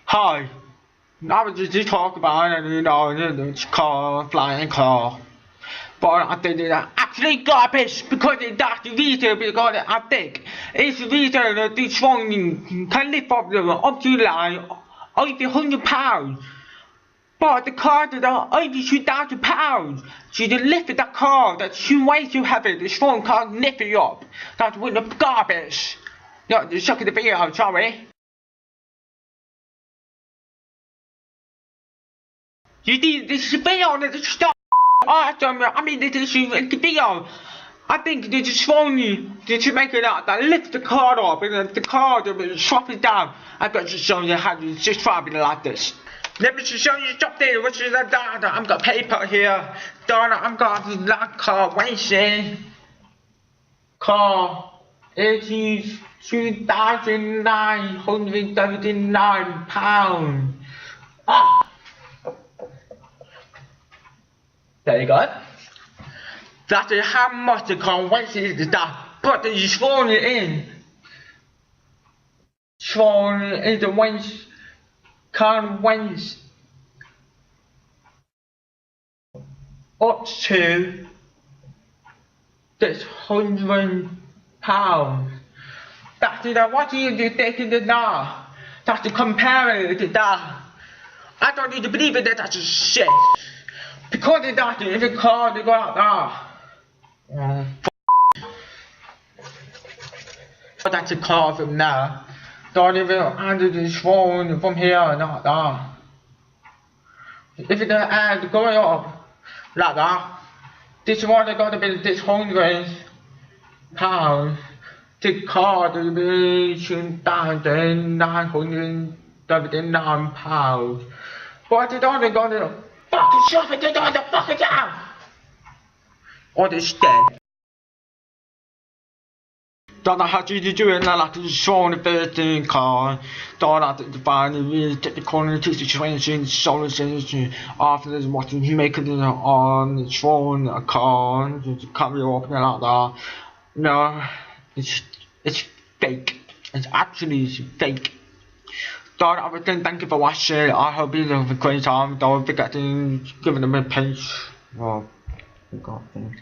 Hi, I was just talking about the car, flying car. But I think that actually garbage because that's the reason because I think it's the reason that this one can lift up to like over £100. But the car that are over £2,000, so you lift that car that's too way too heavy, this phone can't lift it up. That's with the garbage. No, the suck of the video, sorry. You did this video that stop awesome. I mean this is a video. I think they just phone you to make it out that lift the car up and then the car will swap it down. I've got to show you how to just swap it like this. Let me just show you something which is a data. I've got paper here. Data, I've got that car racing. Car. It is £2,979. Ah! There you go. That is how much the car weighs is that. But you sworn it in. Sworn in the weights. Car weighs up to £600. That's it. What do you take it now? That's to compare it to that. I don't need to believe it that that's a shit. Because of that, if a car they go out there. But that's a car from now. Don't even under this phone from here and like that. If it's an ad going up like that, this one they gotta be this £100. The car will be £2,979. But they don't go to fucking shop and they don't the fucking down. Or they're dead. Don't know how to do it, like to show the first car. Don't have to find the corner to the situation, solution. After this, what you make it on the phone, a car, to cover you up like that. No, it's fake. It's actually fake. Don't everything. Thank you for watching. I hope you have a great time. Don't forget to give them a pinch. Oh, God, thanks.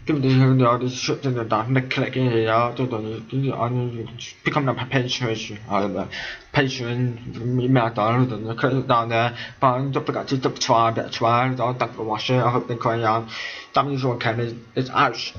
Give the shit in the dark, click in here, become a patron, email down, click down there, but don't forget to subscribe, don't watch it, I hope they can, damn you can, it's out.